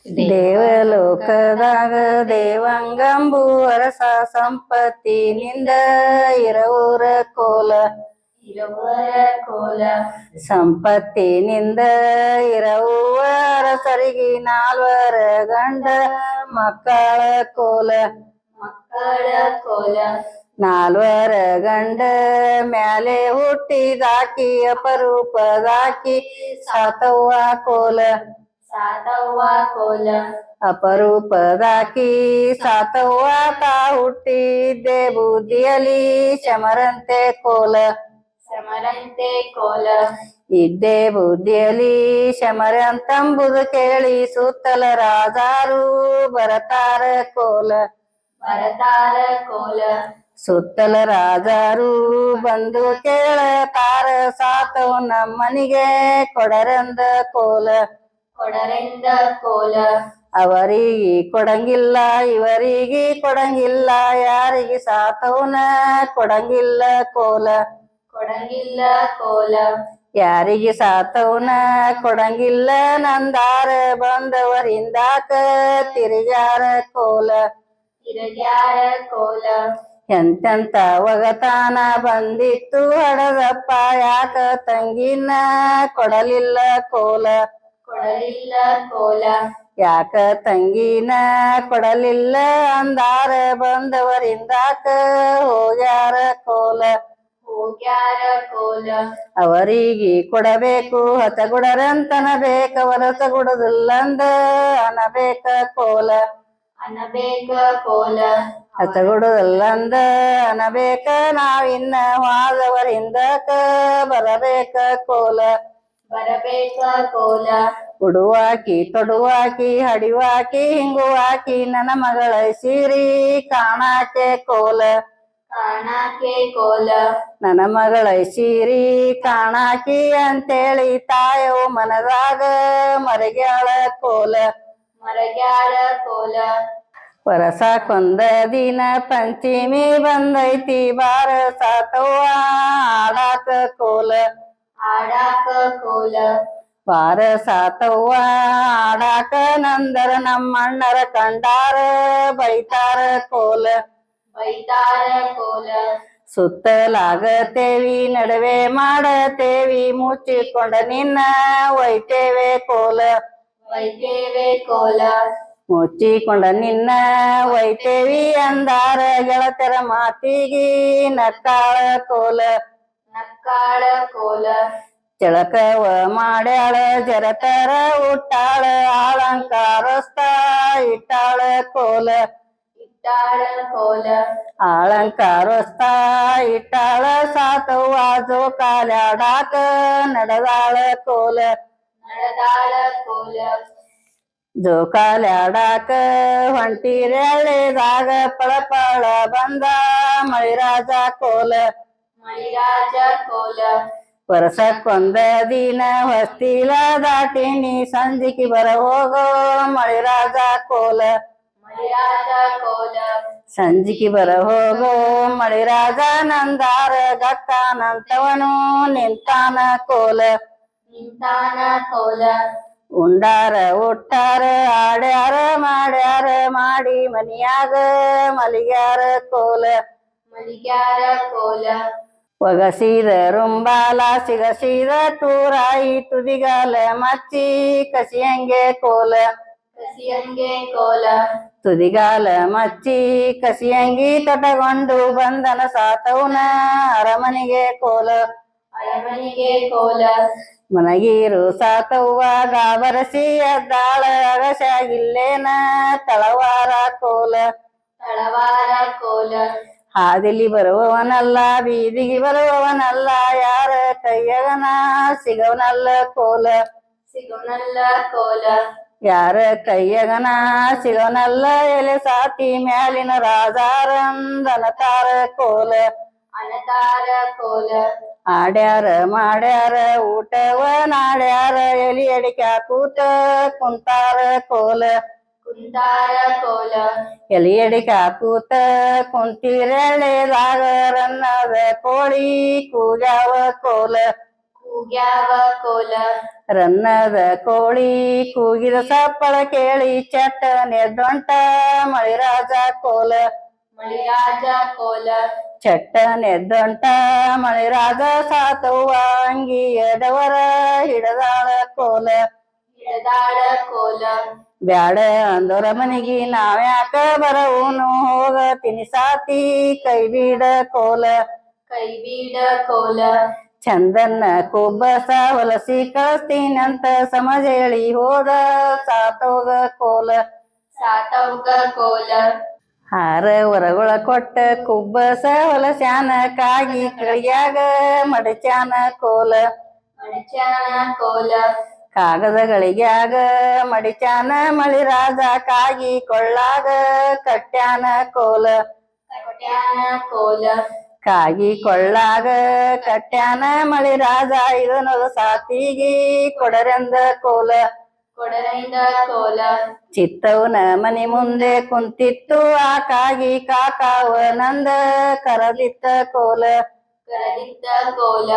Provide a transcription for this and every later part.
ದೇವಲೋಕದಾಗ ದೇವಂಗಂಬು ಅರಸ ಸಂಪತ್ತಿನಿಂದ ಇರವರ ಕೋಲ ಸಂಪತ್ತಿನಿಂದ ಇರವುವ ಅರಸರಿಗೆ ನಾಲ್ವರ ಗಂಡ ಮಕ್ಕಳ ಕೋಲ ನಾಲ್ವರ ಗಂಡ ಮ್ಯಾಲೆ ಹುಟ್ಟಿದಾಕಿ ಅಪರೂಪದಾಕಿ ಸಾತವ್ವ ಕೋಲ ಅಪರೂಪದಾಕಿ ಸಾತವ್ವ ತಾ ಹುಟ್ಟಿದ್ದೆ ಬುದ್ಧಿಯಲಿ ಶಮರಂತೆ ಕೋಲ ಇದ್ದೇ ಬುದ್ಧಿಯಲಿ ಶಮರಂತಂಬುದು ಕೇಳಿ ಸುತ್ತಲ ರಾಜಾರು ಬರತಾರ ಕೋಲ ಸುತ್ತಲ ರಾಜಾರು ಬಂದು ಕೇಳತಾರ ಸಾತವ್ ನಮ್ಮನಿಗೆ ಕೊಡರಂದ ಕೋಲ ಅವರಿಗೆ ಕೊಡಂಗಿಲ್ಲ ಇವರಿಗೆ ಕೊಡಂಗಿಲ್ಲ ಯಾರಿಗೆ ಸಾತವನ ಕೊಡಂಗಿಲ್ಲ ಕೋಲ ಯಾರಿಗೆ ಸಾತವನ ಕೊಡಂಗಿಲ್ಲ ನಂದಾರ ಬಂದವರಿಂದಾಕ ತಿರುಗ್ಯಾರ ಕೋಲ ಎಂತೆಂತ ಒಗತಾನ ಬಂದಿತ್ತು ಹಡದಪ್ಪ ಯಾಕ ತಂಗಿನ ಕೊಡಲಿಲ್ಲ ಕೋಲ ಯಾಕ ತಂಗಿನ ಕೊಡಲಿಲ್ಲ ಅಂದಾರ ಬಂದವರಿಂದಾಕ ಹೋಗ್ಯಾರ ಕೋಲ ಅವರಿಗೆ ಕೊಡಬೇಕು ಹತಗುಡರಂತನ ಬೇಕವರ ಹತಗುಡದಿಲ್ಲಂದ ಅನಬೇಕ ಕೋಲ ಹತಗುಡದಿಲ್ಲಂದ ಅನಬೇಕ ನಾವಿನ್ನ ವಾದವರಿಂದಕ ಬರಬೇಕ ಕೋಲ ಉಡುವಾಕಿ ತೊಡುವಾಕಿ ಹಡಿವಾಕಿ ಹಿಂಗುವಾಕಿ ನನ್ನ ಮಗಳ ಸೀರಿ ಕಾಣಾಕೆ ಕೋಲ ನನ್ನ ಮಗಳ ಸೀರಿ ಕಾಣಾಕಿ ಅಂತೇಳಿ ತಾಯವು ಮನದಾಗ ಮರಗ್ಯಾಳ ಕೋಲ ವರಸಕ್ಕೊಂದ ದಿನ ಪಂಚಮಿ ಬಂದೈತಿ ಬಾರ ಸಾತವ್ವ ಆಡಾಕ ಕೋಲ ಬಾರ ಸಾತವ್ವ ಆಡಾಕ ನಂದರ ನಮ್ಮಣ್ಣರ ಕಂಡಾರ ಬೈತಾರ ಕೋಲ ಸುತ್ತಲಾಗತೇವಿ ನಡುವೆ ಮಾಡತೇವಿ ಮುಚ್ಚಿಕೊಂಡ ನಿನ್ನ ಒಯ್ತೇವೆ ಕೋಲ ಮುಚ್ಚಿಕೊಂಡ ನಿನ್ನ ಒಯ್ತೇವಿ ಅಂದಾರ ಗೆಳತರ ಮಾತಿಗಿ ನಕ್ಕಾಳ ಕೋಲ ಚಳಕವ ಮಾಡ್ಯಾಳ ಜರತರ ಉಟ್ಟಾಳ ಅಲಂಕಾರಸ್ತ ಇಟ್ಟಾಳ ಕೋಲ ಅಲಂಕಾರಸ್ತ ಇಟ್ಟಾಳ ಸಾತವ್ವ ಜೋಕಾಲ್ಯಾಡಾಕ ನಡೆದಾಳ ಕೋಲ ಜೋಕಾಲ್ಯಾಡಾಕ ಹೊಂಟಿರೆಳೆದಾಗ ಪಳಪಳ ಬಂದ ಮಳಿರಾಜ ಕೋಲ ವರ್ಷಕ್ಕೊಂದ ದಿನ ಹೊಸ್ತಿಲ ದಾಟಿನಿ ಸಂಜಿಕಿ ಬರ ಹೋಗೋ ಮಳಿರಾಜ ಕೋಲ ಸಂಜಿಕಿ ಬರ ಹೋಗೋ ಮಳಿರಾಜ ನಂದಾರ ಗಟ್ಟಾನಂತವನು ನಿಂತಾನ ಕೋಲ ಉಂಡಾರ ಉಟ್ಟಾರ ಆಡ್ಯಾರ ಮಾಡ್ಯಾರ ಮಾಡಿ ಮನಿಯಾಗ ಮಲಿಗ್ಯಾರ ಕೋಲ ಒಗಸಿದ ರುಂಬಾಲ ಸಿಗಸಿದ ತೂರಾಯಿ ತುದಿಗಾಲ ಮಚ್ಚಿ ಕಸಿಯಂಗೆ ಕೋಲ ತುದಿಗಾಲ ಮಚ್ಚಿ ಕಸಿಯಂಗಿ ತೊಟಗೊಂಡು ಬಂದನ ಸಾತವ್ನ ಅರಮನೆಗೆ ಕೋಲ ಮನಗೀರು ಸಾತವ್ವ ಗಾಬರಸಿ ಎದ್ದಾಳ ಅಗಸಾಗಿಲ್ಲೇನ ತಳವಾರ ಕೋಲ ಹಾದಿಲಿ ಬರುವವನಲ್ಲ ಬೀದಿಗೆ ಬರುವವನಲ್ಲ ಯಾರ ಕೈಯಗನ ಸಿಗವನಲ್ಲ ಕೋಲ ಯಾರ ಕೈಯಗನ ಸಿಗವನಲ್ಲ ಎಲೆ ಸಾತಿ ಮ್ಯಾಲಿನ ರಾಜಾರಂದನತಾರ ಕೋಲ ಆಡ್ಯಾರ ಮಾಡ್ಯಾರ ಊಟವ ನಾಡ್ಯಾರ ಎಲಿ ಅಡಿಕೆ ಕೂತ ಕುಂತಾರ ಕೋಲ ಎಲಿ ಅಡಿಕೆ ಕೂತ ಕುಂತಿರೆಳೆದಾಗ ರನ್ನದ ಕೋಳಿ ಕೂಗ್ಯಾವ ಕೋಲ ಕೂಗ್ಯಾವ ಕೋಲ ರನ್ನದ ಕೋಳಿ ಕೂಗಿದ ಸಪ್ಪಳ ಕೇಳಿ ಚಟ್ಟ ನೆದ್ದೊಂಟ ಮಳಿರಾಜ ಕೋಲ ಮಳಿರಾಜ ಕೋಲ ಚಟ್ಟ ನೆದ್ದೊಂಟ ಮಳಿರಾಜ ಸಾತವ್ವ ಅಂಗಿ ಎದವರ ಹಿಡದಾಳ ಕೋಲ ಹಿಡದಾಳ ಕೋಲ ಬ್ಯಾಡ ಅಂದೋರ ಮನಿಗಿ ನಾವ್ಯಾಕ ಬರವುನು ಹೋಗ ತಿನಿಸಾತಿ ಕೈ ಬೀಡ ಕೋಲ ಕೈ ಬೀಡ ಕೋಲ ಚಂದನ್ನ ಕುಬ್ಬಸ ಹೊಲಸಿ ಕಳಿಸ್ತೀನಂತ ಸಮಜ ಹೇಳಿ ಹೋದ ಸಾತೋಗ ಕೋಲ ಸಾತವ್ಗ ಕೋಲ ಹಾರ ಹೊರಗೊಳ ಕೊಟ್ಟ ಕುಬ್ಬಸ ಹೊಲಸ್ಯಾನ ಕಾಗಿ ಕಳಿಯಾಗ ಮಡಚ್ಯಾನ ಕೋಲ ಮಣಚ್ಯಾನ ಕೋಲ ಕಾಗದ ಗಳಿಗ್ಯಾಗ ಮಡಿಚಾನ ಮಳಿರಾಜ ಕಾಗಿ ಕೊಳ್ಳಾಗ ಕಟ್ಯಾನ ಕೋಲ ಕಟ್ಯಾನ ಕೋಲ ಕಾಗಿ ಕೊಳ್ಳಾಗ ಕಟ್ಯಾನ ಮಳಿರಾಜ ಇದನ್ನದು ಸಾತಿಗಿ ಕೊಡರೆಂದ ಕೋಲ ಕೊಡರಿಂದ ಕೋಲ ಚಿತ್ತವನ ಮನಿ ಮುಂದೆ ಕುಂತಿತ್ತು ಆ ಕಾಗಿ ಕಾಕಾವ ನಂದ ಕರದಿತ್ತ ಕೋಲ ಕರದಿದ್ದ ಕೋಲ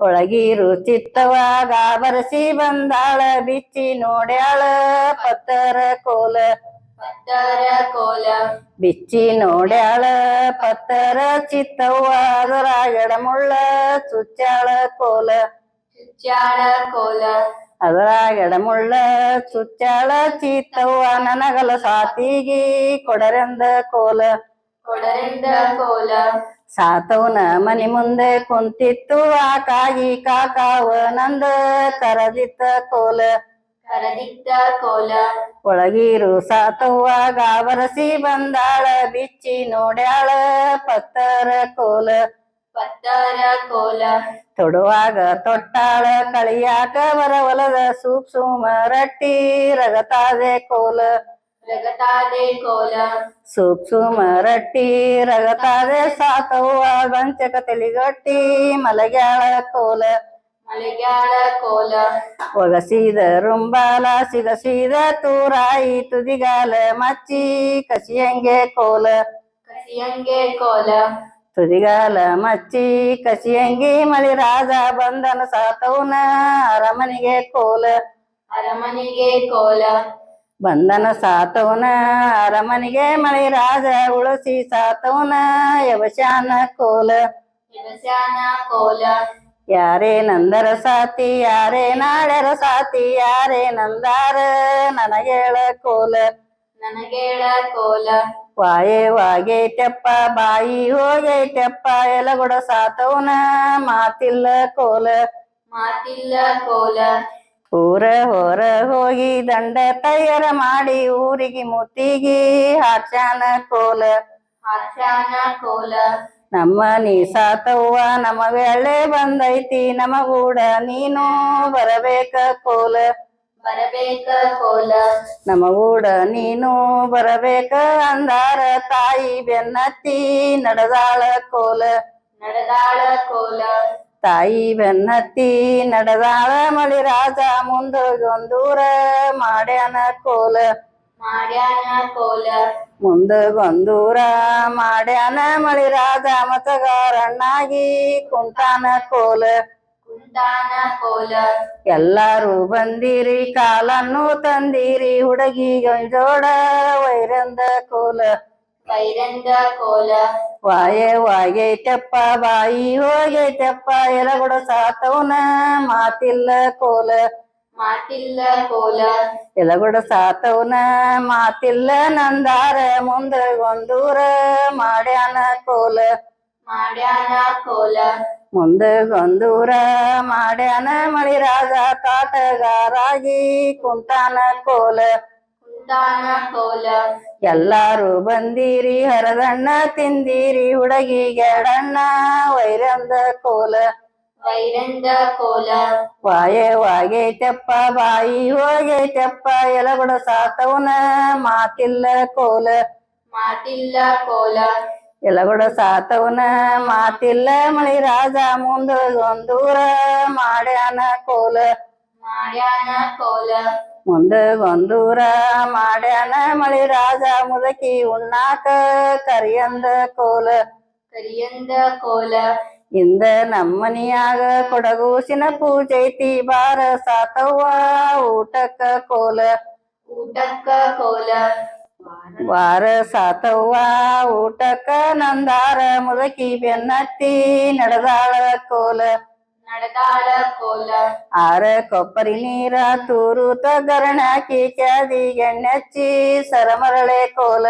ಒಳಗಿರು ಚಿತ್ತವ ಗಾಬರಸಿ ಬಂದಾಳ ಬಿಚ್ಚಿ ನೋಡ್ಯಾಳ ಪತ್ತರ ಕೋಲ ಪತ್ತರ ಕೋಲ ಬಿಚ್ಚಿ ನೋಡ್ಯಾಳ ಪತ್ತರ ಚಿತ್ತವ್ವ ಅದರಾಗೆಡಮುಳ್ಳ ಚುಚ್ಚಾಳ ಕೋಲ ಚುಚ್ಚಾಳ ಕೋಲ ಅದರಾಗೆಡಮುಳ್ಳ ಚುಚ್ಚಾಳ ಚಿತ್ತವ್ವ ನನಗಲ ಸಾತಿಗಿ ಕೊಡರೆಂದ ಕೋಲ ಕೊಡರಿಂದ ಕೋಲ ಸಾತವನ ಮನಿ ಮುಂದೆ ಕುಂತಿತ್ತು ಆ ಕಾಗಿ ಕಾಕಾವ ನಂದ ಕರದಿತ್ತ ಕೋಲ ಕರದಿದ್ದ ಕೋಲ ಒಳಗಿರು ಸಾತವ್ವ ಗಾಬರಸಿ ಬಂದಾಳ ಬಿಚ್ಚಿ ನೋಡ್ಯಾಳ ಪತ್ತರ ಕೋಲ ಪತ್ತರ ಕೋಲ ತೊಡುವಾಗ ತೊಟ್ಟಾಳ ಕಳಿಯಾಕ ಬರವಲದ ಸೂಕ್ಷ್ಮ ರಟ್ಟಿ ರಗತಾದೆ ಕೋಲ ರಗತಾದೆ ಕೋಲ ಸೂಕ್ಷ್ಮ ರಟ್ಟಿ ರಗತಾದೆ ಸಾತವ್ವ ಗಂಚಕ ತಲಿಗಟ್ಟಿ ಮಲಗ್ಯಾಳ ಕೋಲ ಮಳೆಗಾಳ ಕೋಲ ಒಗಸಿದ ರುಂಬಾಲ ಸಿಗಸಿದ ತೂರಾಯಿ ತುದಿಗಾಲ ಮಚ್ಚಿ ಕಸಿಯಂಗೆ ಕೋಲ ಕಸಿಯಂಗೆ ಕೋಲ ತುದಿಗಾಲ ಮಚ್ಚಿ ಕಸಿಯಂಗಿ ಮಳಿರಾಜ ಬಂದನ ಸಾತವ್ನ ಅರಮನೆಗೆ ಕೋಲ ಅರಮನೆಗೆ ಕೋಲ ಬಂದನ ಸಾತವ್ನ ಅರಮನೆಗೆ ಮಳಿರಾಜ ಉಳಸಿ ಸಾತವ್ನ ಯವಶ್ಯಾನ ಕೋಲ ಯಮಸ್ಯಾನ ಕೋಲ ಯಾರೇ ನಂದರ ಸಾತಿ ಯಾರೇ ನಾಡ್ಯರ ಸಾತಿ ಯಾರೇ ನಂದಾರ ನನಗೇಳ ಕೋಲ ನನಗೇಳ ಕೋಲ ವಾಗೇಟಪ್ಪ ಬಾಯಿ ಹೋಗೈಟಪ್ಪ ಎಲಗೊಡ ಸಾತವ್ನ ಮಾತಿಲ್ಲ ಕೋಲ ಮಾತಿಲ್ಲ ಕೋಲ ಊರ ಹೊರ ಹೋಗಿ ದಂಡ ತಯ್ಯರ ಮಾಡಿ ಊರಿಗೆ ಮುತ್ತಿಗಿ ಹಾಕ್ಯಾನ ಕೋಲ ಹಾಕ್ಯಾನ ಕೋಲ ನಮ್ಮ ನೀ ಸಾತವ್ವ ನಮ್ಮ ವೇಳೆ ಬಂದೈತಿ ನಮಗೂಡ ನೀನು ಬರಬೇಕ ಕೋಲ ಬರಬೇಕ ಕೋಲ ನಮಗೂಡ ನೀನು ಬರಬೇಕ ಅಂದಾರ ತಾಯಿ ಬೆನ್ನತ್ತಿ ನಡೆದಾಳ ಕೋಲ ನಡೆದಾಳ ಕೋಲ ತಾಯಿ ಬೆನ್ನತ್ತಿ ನಡೆದಾಳ ಮಳಿರಾಜ ಮುಂದೊಂದೂರ ಮಾಡ್ಯಾನ ಕೋಲ ಮಾಡ್ಯಾನ ಕೋಲ ಮುಂದೊಂದೂರ ಮಾಡ್ಯಾನ ಮಳಿರಾಜ ಮತಗಾರಣ್ಣಾಗಿ ಕುಂತಾನ ಕೋಲ ಕುಂತಾನ ಕೋಲ ಎಲ್ಲಾರು ಬಂದಿರಿ ಕಾಲನ್ನು ತಂದಿರಿ ಹುಡುಗಿ ಗಂಜೋಡ ವೈರಂದ ಕೋಲ ವೈರಂದ ಕೋಲ ವಾಗೈತಪ್ಪ ಬಾಯಿ ಹೋಗೈತಪ್ಪ ಎಲಗೊಡ ಸಾತವ್ನ ಮಾತಿಲ್ಲ ಕೋಲ ಮಾತಿಲ್ಲ ಕೋಲ ಎಲಗೊಡ ಸಾತವ್ನ ಮಾತಿಲ್ಲ ನಂದಾರ ಮುಂದೊಂದೂರ ಮಾಡ್ಯಾನ ಕೋಲ ಮಾಡ್ಯಾನ ಕೋಲ ಮುಂದೊಂದೂರ ಮಾಡ್ಯಾನ ಮಳಿರಾಜ ಕಾಟಗಾರಾಗಿ ಕುಂತಾನ ಕೋಲ ಕುಂತಾನ ಕೋಲ ಎಲ್ಲಾರು ಬಂದಿರಿ ಹರದಣ್ಣ ತಿಂದಿರಿ ಹುಡುಗಿ ಗೆಡಣ್ಣ ವೈರಂದ ಕೋಲ ವೈರಂದ ಕೋಲ ವಾಗೈತಪ್ಪ ಬಾಯಿ ಹೋಗೈತಪ್ಪ ಎಲಗೊಡ ಸಾತವ್ನ ಮಾತಿಲ್ಲ ಕೋಲ ಮಾತಿಲ್ಲ ಕೋಲ ಎಲಗೊಡ ಸಾತವ್ನ ಮಾತಿಲ್ಲ ಮಳಿರಾಜ ಮುಂದೊಂದೂರ ಮಾಡ್ಯಾನ ಕೋಲ ಮಾಡ್ಯಾನ ಕೋಲ ಮುಂದೊಂದೂರ ಮಾಡ್ಯಾನ ಮಳಿರಾಜ ಮುದಕಿ ಉಣ್ಣಾಕ ಕರಿಯಂದ ಕೋಲ ಕರಿಯಂದ ಕೋಲ ಇಂದ ನಮ್ಮನಿಯಾಗ ಕೊಡಗೂಸಿನ ಪೂಜೈತಿ ಬಾರ ಸಾತವ್ವ ಊಟಕ್ಕ ಕೋಲ ಊಟಕ್ಕ ಕೋಲ ವಾರ ಸಾತವ್ವ ಊಟಕ್ಕ ನಂದಾರ ಮುದಕಿ ಬೆನ್ನತ್ತಿ ನಡೆದಾಳ ಕೋಲ ನಡೆದಾಳ ಕೋಲ ಆರ ಕೊಪ್ಪರಿ ನೀರ ತೂರುತ ಗರಣಾಕಿ ಕ್ಯಾದಿ ಎಣ್ಣೆಚ್ಚಿ ಸರಮರಳೆ ಕೋಲ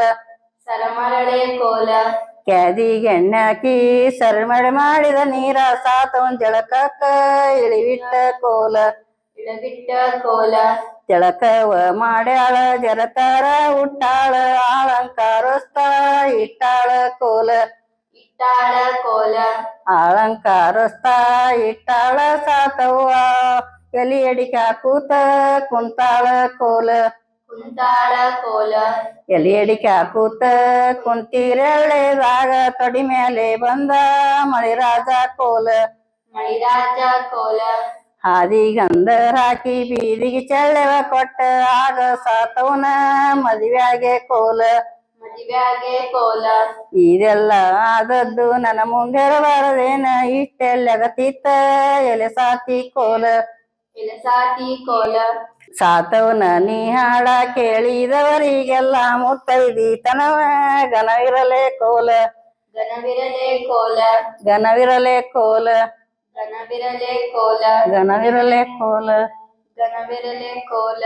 ಸರಮರಳೆ ಕೋಲ ಕ್ಯಾದಿ ಎಣ್ಣಾಕಿ ಸರಮಳೆ ಮಾಡಿದ ನೀರ ಸಾತವನ್ ಜಳಕಕ್ಕ ಇಳಿವಿಟ್ಟ ಕೋಲ ಇಳಬಿಟ್ಟ ಕೋಲ ಜಳಕವ ಮಾಡ್ಯಾಳ ಜರತಾರ ಹುಟ್ಟಾಳ ಅಲಂಕಾರಸ್ಥ ಇಟ್ಟಾಳ ಕೋಲ ಇಟ್ಟಾಳ ಕೋಲ ಅಲಂಕಾರಸ್ಥ ಇಟ್ಟಾಳ ಸಾತವ್ವ ಎಲಿ ಅಡಿಕ ಕೂತ ಕುಂತಾಳ ಕೋಲ ಕುಂತಾಳ ಕೋಲ ಎಲಿ ಅಡಿಕ ಕೂತ ಕುಂತಿರೆಳ್ಳೆದಾಗ ತೊಡಿ ಮೇಲೆ ಬಂದ ಮಳಿರಾಜ ಕೋಲ ಮಳಿರಾಜ ಕೋಲ ಹಾದಿಗಂದರ್ ಹಾಕಿ ಬೀದಿಗೆ ಚೆಳ್ಳೆವ ಕೊಟ್ಟ ಆಗ ಸಾತವನ ಮದುವೆಯಾಗೆ ಕೋಲ ಮದುವೆಯಾಗೆ ಕೋಲ ಇದೆಲ್ಲ ಆದದ್ದು ನನ್ನ ಮುಂದಿರಬಾರದೇನ ಇಷ್ಟೆಲ್ಲಗತಿತ್ತ ಎಲೆ ಸಾತಿ ಕೋಲ ಇಲಸಾತಿ ಕೋಲ ಸಾತವನ ನೀಹಾಳ ಕೇಳಿದವರಿಗೆಲ್ಲ ಮುತ್ತೈದಿ ತನವ ಘನವಿರಲೆ ಕೋಲ ಘನವಿರಲೆ ಕೋಲ ಘನವಿರಲೆ ಕೋಲ ಘನವಿರಲೆ ಕೋಲ ಘನವಿರಲೆ ಕೋಲ ಘನವಿರಲೆ ಕೋಲ